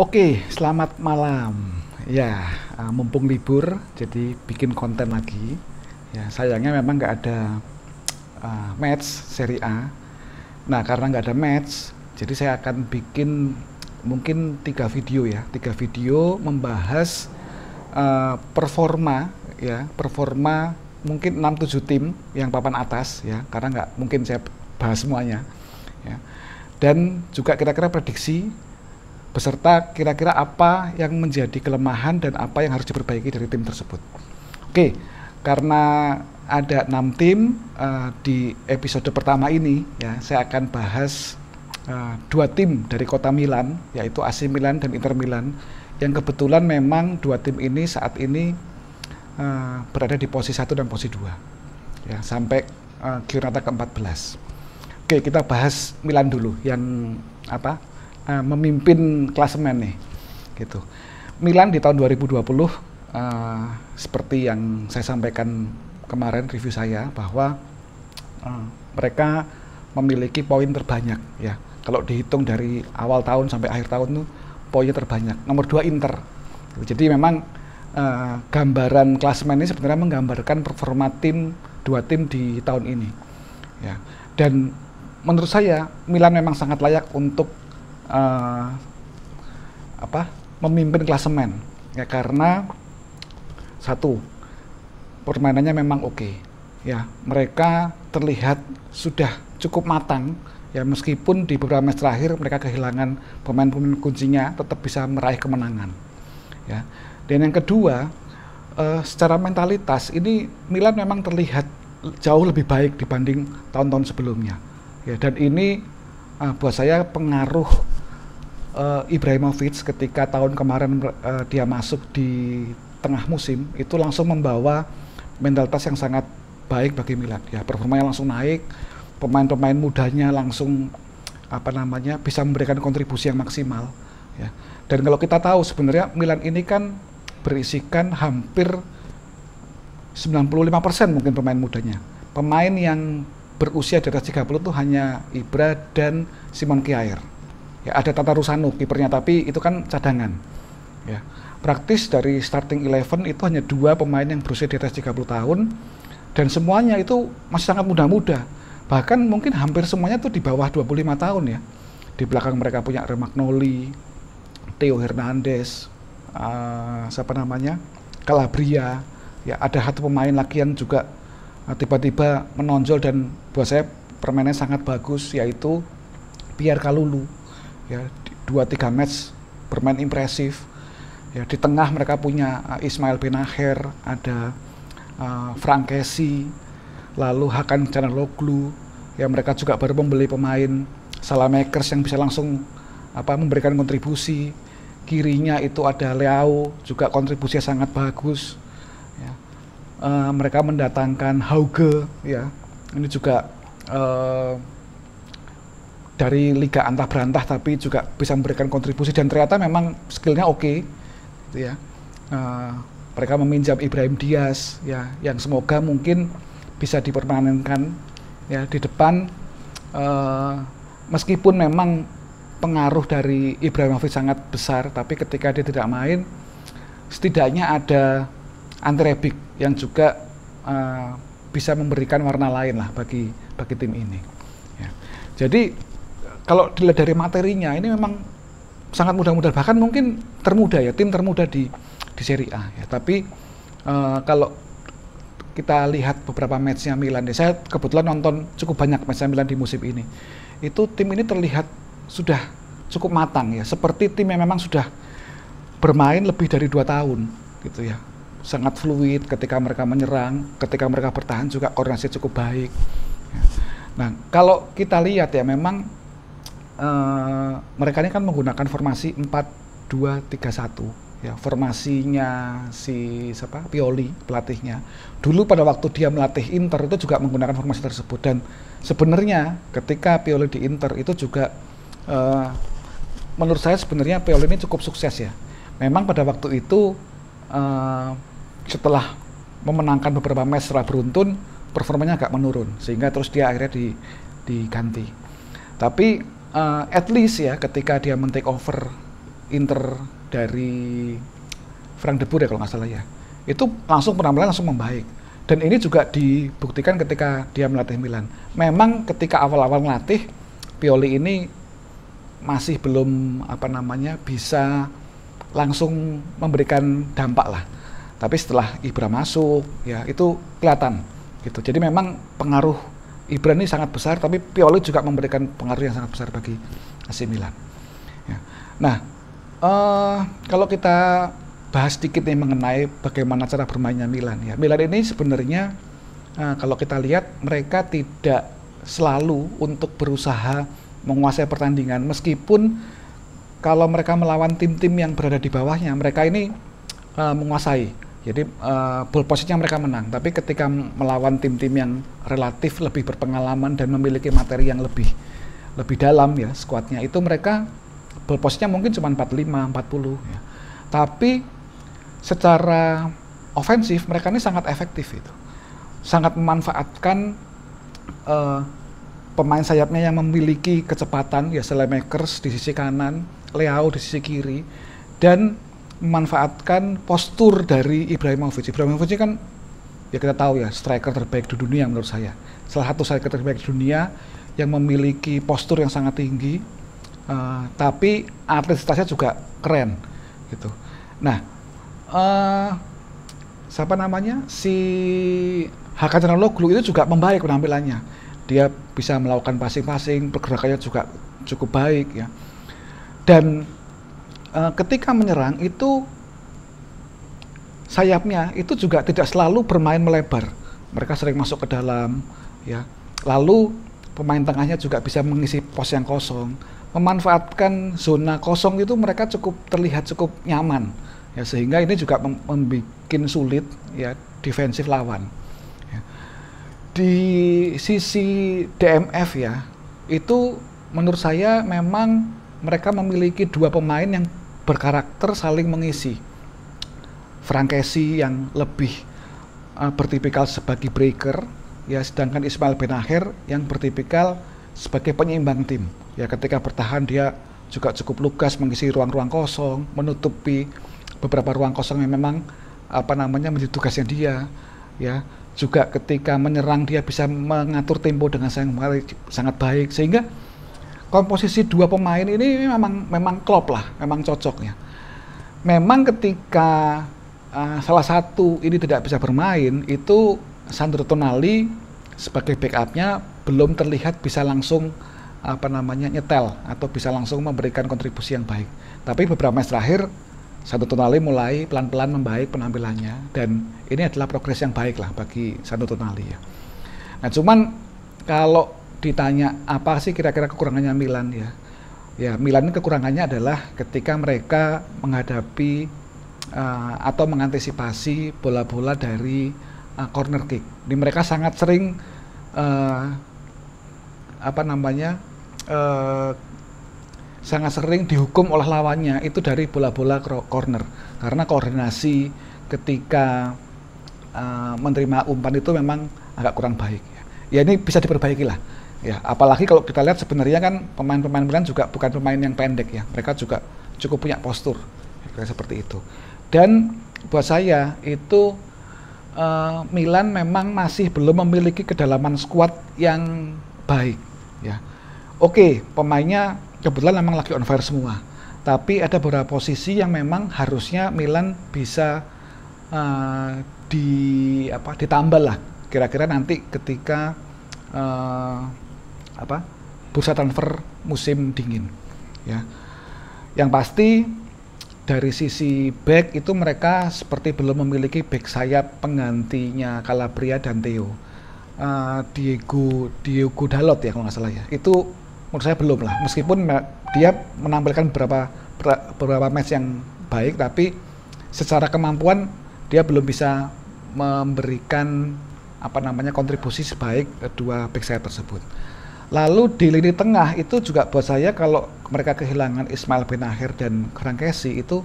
Oke, selamat malam. Ya, mumpung libur, jadi bikin konten lagi. Ya, sayangnya memang nggak ada match Serie A. Nah, karena nggak ada match, jadi saya akan bikin mungkin 3 video ya, 3 video membahas performa ya, performa mungkin 6-7 tim yang papan atas ya, karena nggak mungkin saya bahas semuanya. Ya. Dan juga kira-kira prediksi beserta kira-kira apa yang menjadi kelemahan dan apa yang harus diperbaiki dari tim tersebut. Oke, karena ada 6 tim di episode pertama ini ya, saya akan bahas 2 tim dari kota Milan, yaitu AC Milan dan Inter Milan, yang kebetulan memang 2 tim ini saat ini berada di posisi 1 dan posisi 2 ya, sampai giornata ke-14. Oke, kita bahas Milan dulu yang memimpin klasemen nih gitu. Milan di tahun 2020 seperti yang saya sampaikan kemarin review saya, bahwa mereka memiliki poin terbanyak ya. Kalau dihitung dari awal tahun sampai akhir tahun tuh poinnya terbanyak. Nomor 2 Inter. Jadi memang gambaran klasemen ini sebenarnya menggambarkan performa 2 tim di tahun ini ya. Dan menurut saya Milan memang sangat layak untuk memimpin klasemen ya, karena satu, permainannya memang oke ya, mereka terlihat sudah cukup matang ya, meskipun di beberapa match terakhir mereka kehilangan pemain-pemain kuncinya, tetap bisa meraih kemenangan ya. Dan yang kedua, secara mentalitas ini Milan memang terlihat jauh lebih baik dibanding tahun-tahun sebelumnya ya, dan ini buat saya pengaruh Ibrahimovic ketika tahun kemarin dia masuk di tengah musim itu langsung membawa mentalitas yang sangat baik bagi Milan ya, performanya langsung naik, pemain-pemain mudanya langsung bisa memberikan kontribusi yang maksimal ya. Dan kalau kita tahu sebenarnya Milan ini kan berisikan hampir 95% mungkin pemain mudanya. Pemain yang berusia di atas 30 itu hanya Ibra dan Simon Kjaer. Ya, ada Tata Rusano kipernya, tapi itu kan cadangan. Ya. Praktis dari starting 11 itu hanya 2 pemain yang berusia di atas 30 tahun, dan semuanya itu masih sangat muda-muda. Bahkan mungkin hampir semuanya itu di bawah 25 tahun ya. Di belakang mereka punya Romagnoli, Theo Hernandez, Calabria. Ya, ada 1 pemain lagi yang juga tiba-tiba menonjol dan buat saya permainannya sangat bagus, yaitu Pierre Kalulu ya, 2-3 match bermain impresif ya. Di tengah mereka punya Ismail Benacher, ada Frank Kessie, lalu Hakan Çalhanoğlu ya, mereka juga baru membeli pemain Salamakers yang bisa langsung memberikan kontribusi. Kirinya itu ada Leao, juga kontribusinya sangat bagus ya. Mereka mendatangkan Hauge ya, ini juga dari liga antah berantah tapi juga bisa memberikan kontribusi, dan ternyata memang skillnya oke gitu ya. Mereka meminjam Ibrahim Diaz ya, yang semoga mungkin bisa dipermanenkan ya di depan, meskipun memang pengaruh dari Ibrahimovic sangat besar, tapi ketika dia tidak main setidaknya ada Ante Rebic yang juga bisa memberikan warna lain lah bagi tim ini ya. Jadi kalau dilihat dari materinya ini memang sangat mudah-mudah, bahkan mungkin termuda ya, tim termuda di Serie A ya. Tapi kalau kita lihat beberapa matchnya Milan, saya kebetulan nonton cukup banyak matchnya Milan di musim ini, itu tim ini terlihat sudah cukup matang ya, seperti tim yang memang sudah bermain lebih dari 2 tahun gitu ya. Sangat fluid ketika mereka menyerang, ketika mereka bertahan juga koordinasi cukup baik ya. Nah, kalau kita lihat ya, memang mereka ini kan menggunakan formasi 4-2-3-1 ya, formasinya Pioli pelatihnya. Dulu pada waktu dia melatih Inter itu juga menggunakan formasi tersebut, dan sebenarnya ketika Pioli di Inter itu juga menurut saya sebenarnya Pioli ini cukup sukses ya. Memang pada waktu itu setelah memenangkan beberapa match setelah beruntun, performanya agak menurun sehingga terus dia akhirnya diganti. Tapi at least ya, ketika dia men-take over Inter dari Frank de Boer ya kalau nggak salah ya, itu langsung penampilan langsung membaik. Dan ini juga dibuktikan ketika dia melatih Milan. Memang ketika awal-awal melatih, Pioli ini masih belum bisa langsung memberikan dampak lah. Tapi setelah Ibra masuk, ya itu kelihatan gitu. Jadi memang pengaruh Ibra ini sangat besar, tapi Pioli juga memberikan pengaruh yang sangat besar bagi AC Milan. Ya. Nah, kalau kita bahas sedikit nih mengenai bagaimana cara bermainnya Milan ya. Milan ini sebenarnya kalau kita lihat mereka tidak selalu untuk berusaha menguasai pertandingan, meskipun kalau mereka melawan tim-tim yang berada di bawahnya mereka ini menguasai. Jadi ball possession-nya mereka menang, tapi ketika melawan tim-tim yang relatif lebih berpengalaman dan memiliki materi yang lebih dalam ya skuadnya, itu mereka ball possession-nya mungkin cuma 45, 40 ya. Tapi secara ofensif mereka ini sangat efektif itu, sangat memanfaatkan pemain sayapnya yang memiliki kecepatan ya, Selemakers di sisi kanan, Leao di sisi kiri, dan memanfaatkan postur dari Ibrahimovic. Ibrahimovic kan ya kita tahu ya striker terbaik di dunia menurut saya, salah satu striker terbaik di dunia yang memiliki postur yang sangat tinggi, tapi atletivitasnya juga keren gitu. Nah, si Hakan Çalhanoğlu itu juga membaik penampilannya. Dia bisa melakukan passing-passing, pergerakannya juga cukup baik ya. Dan ketika menyerang itu sayapnya itu juga tidak selalu bermain melebar. Mereka sering masuk ke dalam ya. Lalu pemain tengahnya juga bisa mengisi pos yang kosong. Memanfaatkan zona kosong itu mereka terlihat cukup nyaman. Ya, sehingga ini juga membuat sulit ya defensif lawan. Ya. Di sisi DMF ya, itu menurut saya memang mereka memiliki dua pemain yang berkarakter saling mengisi. Frank Kessie yang lebih bertipikal sebagai breaker, ya, sedangkan Ismail Benacer yang bertipikal sebagai penyeimbang tim. Ya, ketika bertahan dia juga cukup lugas mengisi ruang-ruang kosong, menutupi beberapa ruang kosong yang memang menjadi tugasnya dia ya. Juga ketika menyerang dia bisa mengatur tempo dengan sangat baik, sehingga komposisi dua pemain ini memang klop lah, memang cocok ya. Memang ketika salah satu ini tidak bisa bermain, itu Sandro Tonali sebagai backupnya belum terlihat bisa langsung nyetel atau bisa langsung memberikan kontribusi yang baik. Tapi beberapa match terakhir Sandro Tonali mulai pelan-pelan membaik penampilannya, dan ini adalah progres yang baik lah bagi Sandro Tonali ya. Nah, cuman kalau ditanya apa sih kira-kira kekurangannya Milan ya, ya Milan ini kekurangannya adalah ketika mereka menghadapi atau mengantisipasi bola-bola dari corner kick. Ini mereka sangat sering sangat sering dihukum oleh lawannya itu dari bola-bola corner, karena koordinasi ketika menerima umpan itu memang agak kurang baik ya. Ya ini bisa diperbaiki lah ya, apalagi kalau kita lihat sebenarnya kan pemain-pemain Milan juga bukan pemain yang pendek ya, mereka juga cukup punya postur ya, seperti itu. Dan buat saya itu Milan memang masih belum memiliki kedalaman skuad yang baik ya. Oke, pemainnya kebetulan memang lagi on fire semua, tapi ada beberapa posisi yang memang harusnya Milan bisa ditambah lah kira-kira nanti ketika bursa transfer musim dingin ya. Yang pasti dari sisi back itu mereka seperti belum memiliki back sayap penggantinya Calabria dan Theo. Diego Dalot ya kalau nggak salah ya, itu menurut saya belum lah, meskipun dia menampilkan beberapa match yang baik, tapi secara kemampuan dia belum bisa memberikan kontribusi sebaik kedua back sayap tersebut. Lalu di lini tengah itu juga buat saya kalau mereka kehilangan Ismail Benacer dan Frank Kessie itu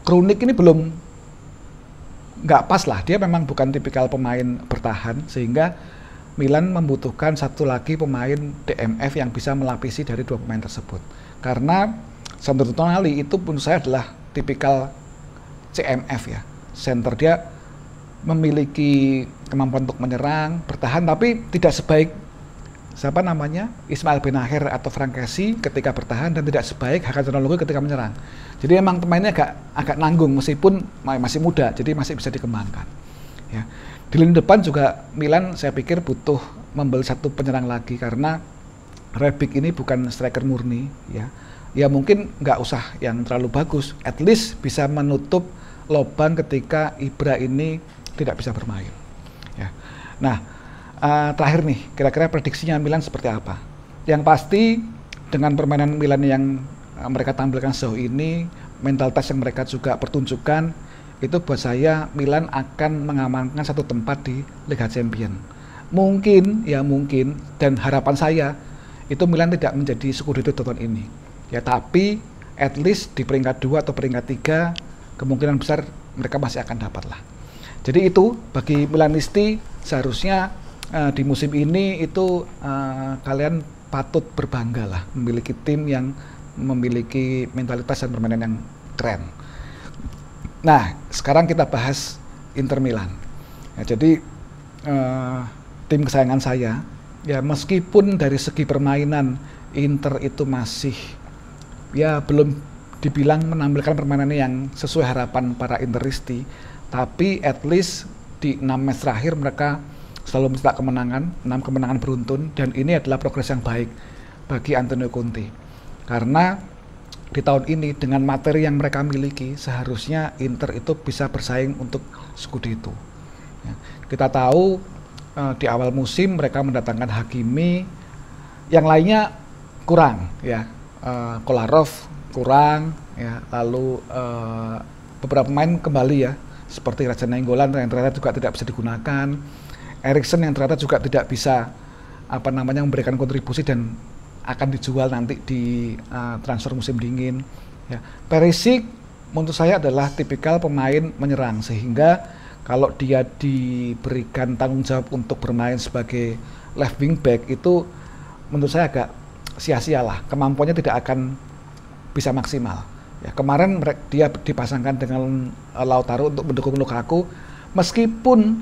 Krunic ini belum nggak pas lah, dia memang bukan tipikal pemain bertahan, sehingga Milan membutuhkan satu lagi pemain DMF yang bisa melapisi dari dua pemain tersebut. Karena Sandro Tonali itu pun saya adalah tipikal CMF ya, center. Dia memiliki kemampuan untuk menyerang, bertahan, tapi tidak sebaik siapa namanya Ismail Benacer atau Franck Kessie ketika bertahan, dan tidak sebaik Hakan Calhanoglu ketika menyerang. Jadi emang pemainnya agak nanggung meskipun masih muda, jadi masih bisa dikembangkan. Ya. Di lini depan juga Milan saya pikir butuh membeli satu penyerang lagi, karena Rebic ini bukan striker murni ya. Ya mungkin nggak usah yang terlalu bagus, at least bisa menutup lubang ketika Ibra ini tidak bisa bermain. Ya. Nah, terakhir nih, kira-kira prediksinya Milan seperti apa? Yang pasti dengan permainan Milan yang mereka tampilkan sejauh ini, mentalitas yang mereka juga pertunjukkan, itu buat saya Milan akan mengamankan satu tempat di Liga Champions. Mungkin, dan harapan saya itu Milan tidak menjadi Scudetto tahun ini. Ya, tapi at least di peringkat 2 atau peringkat 3 kemungkinan besar mereka masih akan dapat lah. Jadi itu bagi Milanisti seharusnya di musim ini itu kalian patut berbangga lah memiliki tim yang memiliki mentalitas dan permainan yang keren. Nah, sekarang kita bahas Inter Milan. Ya, jadi tim kesayangan saya, ya meskipun dari segi permainan Inter itu masih ya belum dibilang menampilkan permainan yang sesuai harapan para Interisti, tapi at least di 6 match terakhir mereka selalu mencetak kemenangan, 6 kemenangan beruntun, dan ini adalah progres yang baik bagi Antonio Conte. Karena di tahun ini dengan materi yang mereka miliki, seharusnya Inter itu bisa bersaing untuk Scudetto. Ya, kita tahu di awal musim mereka mendatangkan Hakimi, yang lainnya kurang ya. Kolarov kurang ya, lalu beberapa pemain kembali ya, seperti Raja Nainggolan yang ternyata juga tidak bisa digunakan, Eriksen yang ternyata juga tidak bisa memberikan kontribusi dan akan dijual nanti di transfer musim dingin ya. Perisic menurut saya adalah tipikal pemain menyerang, sehingga kalau dia diberikan tanggung jawab untuk bermain sebagai left wing back itu menurut saya agak sia-sia lah, kemampuannya tidak akan bisa maksimal. Ya, kemarin dia dipasangkan dengan Lautaro untuk mendukung Lukaku, meskipun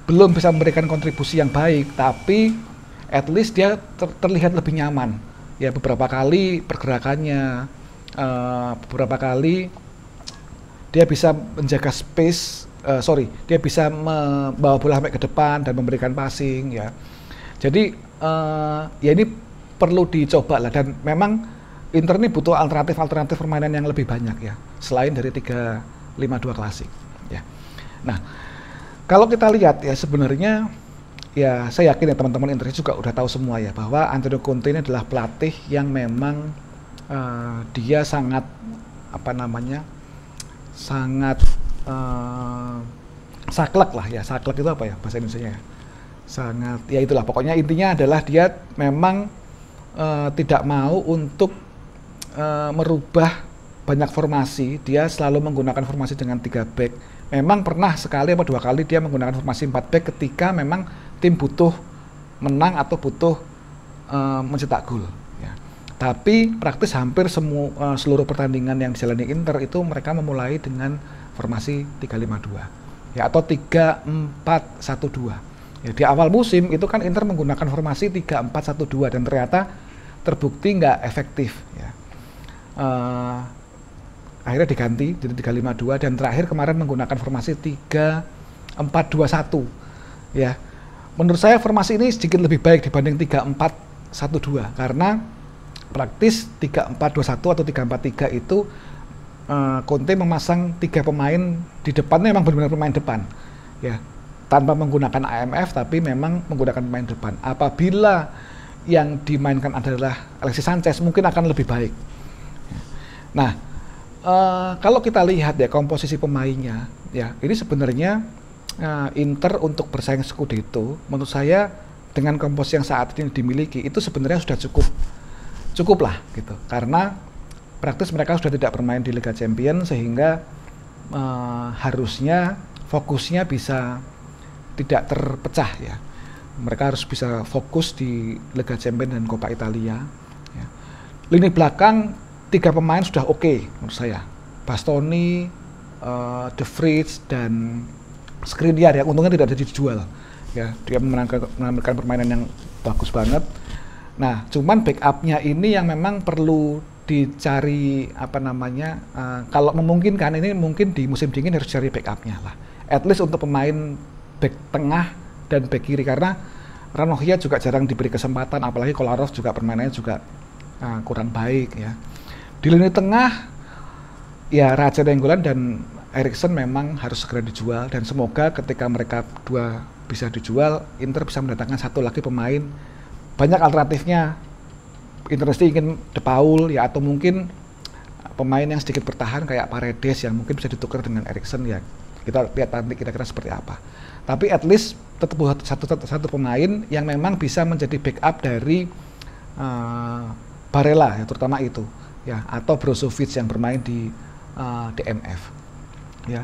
belum bisa memberikan kontribusi yang baik, tapi at least dia terlihat lebih nyaman. Ya, beberapa kali pergerakannya, beberapa kali dia bisa menjaga space, dia bisa membawa bola sampai ke depan dan memberikan passing ya. Jadi ya ini perlu dicoba lah, dan memang Inter ini butuh alternatif permainan yang lebih banyak ya, selain dari 3-5-2 klasik ya. Nah, kalau kita lihat ya sebenarnya ya saya yakin ya teman-teman Inter juga udah tahu semua ya, bahwa Antonio Conte ini adalah pelatih yang memang dia sangat sangat saklek lah ya. Saklek itu apa ya bahasa Indonesianya ya? Sangat ya itulah, pokoknya intinya adalah dia memang tidak mau untuk merubah banyak formasi. Dia selalu menggunakan formasi dengan 3 back. Memang pernah sekali atau 2 kali dia menggunakan formasi 4 back ketika memang tim butuh menang atau butuh mencetak gol ya. Tapi praktis hampir seluruh pertandingan yang dijalani Inter itu mereka memulai dengan formasi 3-5-2 ya, atau 3-4-1-2. Ya, di awal musim itu kan Inter menggunakan formasi 3-4-1-2 dan ternyata terbukti nggak efektif ya. Akhirnya diganti jadi 3-5-2 dan terakhir kemarin menggunakan formasi 3-4-2-1 ya. Menurut saya formasi ini sedikit lebih baik dibanding 3-4-1-2 karena praktis 3-4-2-1 atau 3-4-3 itu Conte memasang 3 pemain di depannya, memang benar-benar pemain depan ya, tanpa menggunakan AMF tapi memang menggunakan pemain depan. Apabila yang dimainkan adalah Alexis Sanchez mungkin akan lebih baik. Nah, kalau kita lihat ya komposisi pemainnya ya, ini sebenarnya Inter untuk bersaing Scudetto menurut saya dengan komposisi yang saat ini dimiliki itu sebenarnya sudah cukup lah gitu, karena praktis mereka sudah tidak bermain di Liga Champions, sehingga harusnya fokusnya bisa tidak terpecah ya. Mereka harus bisa fokus di Liga Champions dan Coppa Italia ya. lini belakang 3 pemain sudah oke menurut saya. Bastoni, De Vrij dan Skriniar ya, untungnya tidak ada dijual. Ya, dia menampilkan permainan yang bagus banget. Nah, cuman backupnya ini yang memang perlu dicari apa namanya. Kalau memungkinkan ini mungkin di musim dingin harus cari backupnya lah. At least untuk pemain back tengah dan back kiri, karena Ranocchia juga jarang diberi kesempatan, apalagi Kolarov juga permainannya juga kurang baik ya. Di lini tengah ya Raja Nainggolan dan Eriksen memang harus segera dijual, dan semoga ketika mereka dua bisa dijual, Inter bisa mendatangkan satu lagi pemain. Banyak alternatifnya. Inter pasti ingin De Paul ya, atau mungkin pemain yang sedikit bertahan kayak Paredes yang mungkin bisa ditukar dengan Eriksen ya. Kita lihat nanti kira-kira seperti apa. Tapi at least tetap buat satu pemain yang memang bisa menjadi backup dari Barella ya, terutama itu ya, atau Brozovic yang bermain di DMF ya.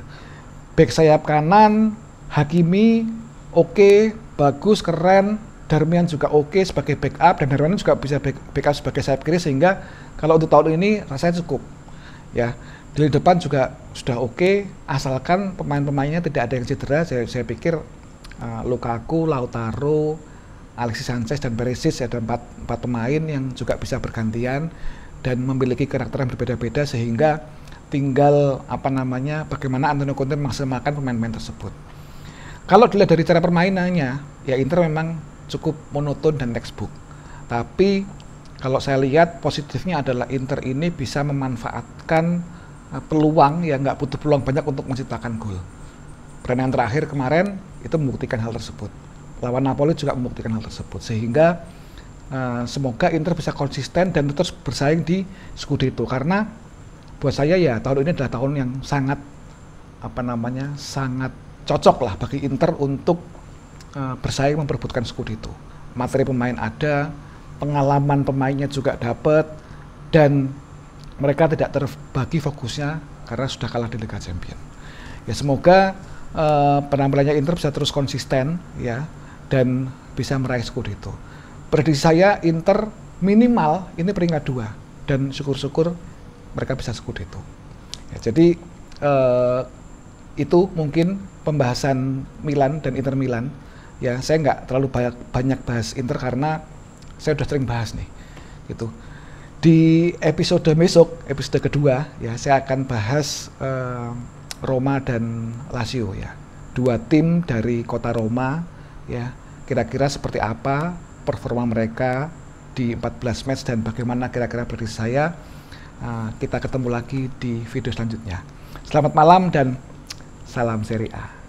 Back sayap kanan Hakimi oke, bagus, keren. Darmian juga oke sebagai backup, dan Darmian juga bisa backup sebagai sayap kiri, sehingga kalau untuk tahun ini rasanya cukup ya. Di depan juga sudah oke, asalkan pemain-pemainnya tidak ada yang cedera. Saya pikir Lukaku, Lautaro, Alexis Sanchez dan Perisic, ada empat pemain yang juga bisa bergantian dan memiliki karakter yang berbeda-beda, sehingga tinggal apa namanya bagaimana Antonio Conte memaksimalkan pemain-pemain tersebut. Kalau dilihat dari cara permainannya, ya Inter memang cukup monoton dan textbook. Tapi kalau saya lihat positifnya adalah Inter ini bisa memanfaatkan peluang, ya nggak butuh peluang banyak untuk menciptakan gol. Pertandingan terakhir kemarin itu membuktikan hal tersebut. Lawan Napoli juga membuktikan hal tersebut. Sehingga semoga Inter bisa konsisten dan terus bersaing di Scudetto. Karena buat saya ya tahun ini adalah tahun yang sangat sangat cocok lah bagi Inter untuk bersaing memperebutkan Scudetto. Materi pemain ada, pengalaman pemainnya juga dapat, dan mereka tidak terbagi fokusnya karena sudah kalah di Liga Champions. Ya semoga penampilannya Inter bisa terus konsisten ya, dan bisa meraih Scudetto. Prediksi saya Inter minimal ini peringkat 2, dan syukur-syukur mereka bisa Scudetto. Ya, jadi itu mungkin pembahasan Milan dan Inter Milan. Ya, saya nggak terlalu banyak bahas Inter karena saya udah sering bahas nih, gitu. Di episode besok, episode kedua, ya saya akan bahas Roma dan Lazio ya, 2 tim dari kota Roma ya, kira-kira seperti apa performa mereka di 14 match dan bagaimana kira-kira prediksi saya. Kita ketemu lagi di video selanjutnya. Selamat malam dan salam Serie A.